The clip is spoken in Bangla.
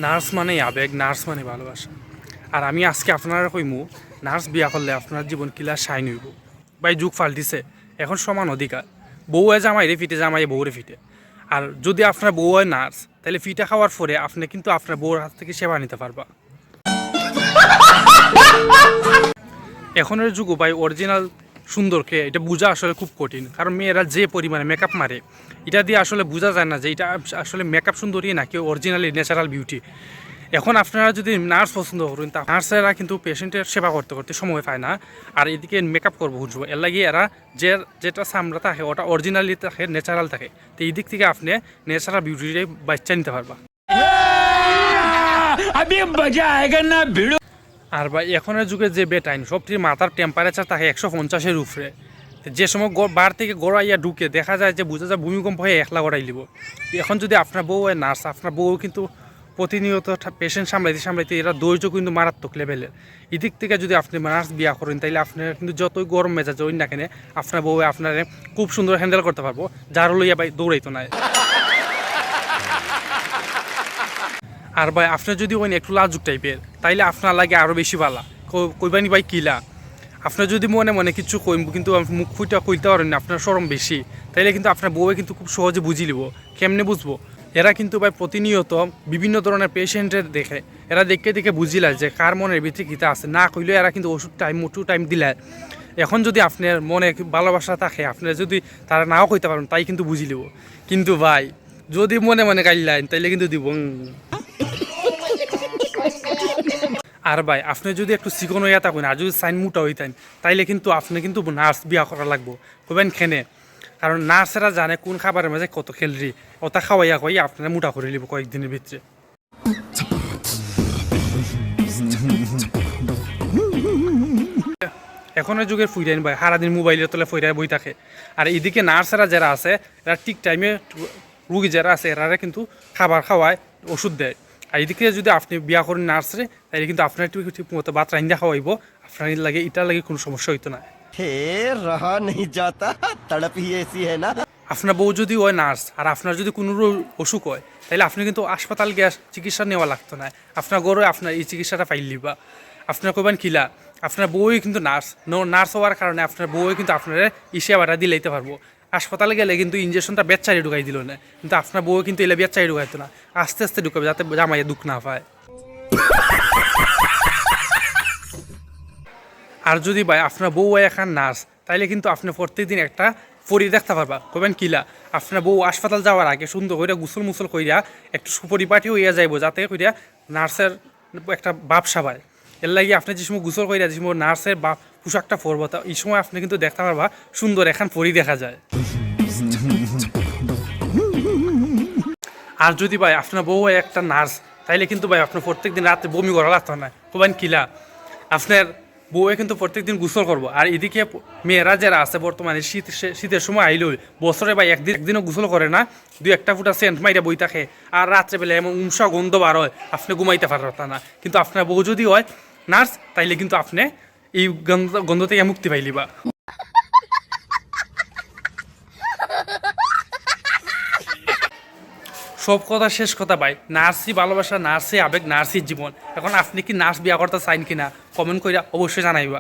নার্স মানে আবেগ, নার্স মানে ভালোবাসা। আর আমি আজকে আপনারা কইমু নার্স বিয়া করলে আপনার জীবন কিলা শাইন হইব। ভাই যুগ পাল্টিছে, এখন সমান অধিকার। বউ হয় জামাইরে ফিটে, জামাই বউরে ফিটে। আর যদি আপনার বউ হয় নার্স, তাহলে ফিটে খাওয়ার পরে আপনি কিন্তু আপনার বউর হাত থেকে সেবা নিতে পারবা। এখনের যুগ ভাই অরিজিনাল সুন্দরকে এটা বোঝা আসলে খুব কঠিন, কারণ মেয়েরা যে পরিমাণে মেকআপ মারে এটা দিয়ে আসলে বোঝা যায় না যে এটা আসলে মেকআপ সুন্দরী নাকি অরিজিনালি ন্যাচারাল বিউটি। এখন আপনারা যদি নার্স পছন্দ করেন তা নার্সেরা কিন্তু পেশেন্টের সেবা করতে করতে সময় পায় না, আর এদিকে মেকআপ করবো বুঝবো, এর লাগে এরা যেটা চামড়া থাকে ওটা অরিজিনালি থাকে, ন্যাচারাল থাকে। তো এই দিক থেকে আপনি ন্যাচারাল বিউটিটাই বাচ্চা নিতে পারবা। আর ভাই এখনের যুগে যে বেটাইন সবটির মাথার টেম্পারেচার থাকে 150-এর উপরে। যে সময় বার থেকে গড়াইয়া ঢুকে দেখা যায় যে বোঝা যায় ভূমিকম্প হয়ে একলা গড়াই লিব। এখন যদি আপনার বউ হয় নার্স, আপনার বউ কিন্তু প্রতিনিয়ত পেশেন্ট সামলাইতে এরা ধৈর্য কিন্তু মারাত্মক লেভেলের। এদিক থেকে যদি আপনি নার্স বিয়া করেন তাইলে আপনার কিন্তু যতই গরম মেজাজ ওই না কেন আপনার বউ আপনার খুব সুন্দর হ্যান্ডেল করতে পারবো, যার লইয়া ভাই দৌড়াইতো না। আর ভাই আপনার যদি ওই একটু লাজুক টাইপের তাইলে আপনার লাগে আরও বেশি ভালো কইবানি ভাই কিলা। আপনার যদি মনে মনে কিছু কইব কিন্তু মুখ ফুটা কইতে পারেন না, আপনার শরম বেশি, তাইলে কিন্তু আপনার বউয়ে কিন্তু খুব সহজে বুঝি লিব। কেমনে বুঝবো? এরা কিন্তু ভাই প্রতিনিয়ত বিভিন্ন ধরনের পেশেন্টের দেখে, এরা দেখে দেখে বুঝিলা যে কার মনের ভিতরে কিতা আছে। না কইলেও এরা কিন্তু ওষুধ টাইম দিলে। এখন যদি আপনার মনে ভালোবাসা থাকে, আপনার যদি তারা নাও কইতে পারেন তাই কিন্তু বুঝি লিব। কিন্তু ভাই যদি মনে মনে গাইলেন তাইলে কিন্তু দিব। আর ভাই আপনি যদি একটু চিকন হইয়া থাকুন আর যদি সাইন মোটা হইতেন তাইলে কিন্তু আপনি কিন্তু নার্স বিয়া করা লাগবো। কইবেন খেনে, কারণ নার্সেরা জানে কোন খাবারের মাঝে কত ক্যালোরি, ওটা খাওয়াইয়া কই আপনারা মোটা করে নিব কয়েকদিনের ভিতরে। এখনের যুগের ফুইরাইন ভাই সারাদিন মোবাইলের তলে ফইরাই বই থাকে। আর এদিকে নার্সেরা যারা আছে এরা ঠিক টাইমে রুগী যারা আছে এরা কিন্তু খাবার খাওয়ায়, ওষুধ দেয়। আর এদিকে যদি আপনি বিয়া করেন নার্সরে তাহলে কিন্তু আপনার একটু ঠিক মতো বাচ্চা ইন্দা খাওয়াইব, আপনার লাগে এটার লাগে কোনো সমস্যা হইতো না। আপনার বউ যদি হয় নার্স আর আপনার যদি কোনো অসুখ হয় তাহলে আপনি কিন্তু হাসপাতাল গ্যাস চিকিৎসা নেওয়া লাগতো না, আপনার গড়ে আপনার এই চিকিৎসাটা পাইলিবা। আপনার কইবেন কিলা আপনার বউই কিন্তু নার্স হওয়ার কারণে আপনার বউই কিন্তু আপনার এই সেবাটা দিলাইতে পারবো। হাসপাতালে গেলে কিন্তু ইঞ্জেকশনটা বেচারি ঢুকাই দিল না, কিন্তু আপনার বউ কিন্তু এলে বেচারি ঢুকাইতো না, আস্তে আস্তে ঢুকাবে যাতে জামাইয়ে দুঃখ না পায়। আর যদি ভাই আপনার বউ এখন নার্স তাইলে কিন্তু আপনি প্রত্যেকদিন একটা পরি দেখতে পারবা। কবেন কিলা আপনার বউ হাসপাতাল যাওয়ার আগে সুন্দর করে মুসল কইরা একটু সুপরিপাটি হইয়া যাইব, যাতে কইরা নার্সের একটা ব্যবসা পায়। এর লাগে আপনি যে সময় গোসল কইরা যে সময় নার্সের পোশাকটা পরবো তা এই সময় আপনি কিন্তু দেখতে পারবা সুন্দর এখন পরি দেখা যায়। আর যদি ভাই আপনার বউ একটা নার্স তাইলে কিন্তু ভাই আপনার প্রত্যেকদিন রাতে বমি করা লাগতো না। কবেন কিলা আপনার বউয়ে কিন্তু প্রত্যেকদিন গোসল করবো। আর এদিকে মেয়েরা যারা আছে বর্তমানে শীতের সময় আইলেও বছরে ভাই একদিনও গোসল করে না, 2-1 ফুটা সেন্ট মাইরা বই থাকে। আর রাত্রেবেলা এমন উমসা গন্ধ বার হয় আপনি ঘুমাইতে পারতেন না। কিন্তু আপনার বউ যদি হয় নার্স তাইলে কিন্তু আপনি এই গন্ধ থেকে মুক্তি পাইলিবা। সব কথা শেষ কথা ভাই, নার্সই ভালোবাসা, নার্সই আবেগ, নার্সই জীবন। এখন আপনি কি নার্স বিয়া করতে চাইন কিনা কমেন্ট করে অবশ্যই জানাইবা।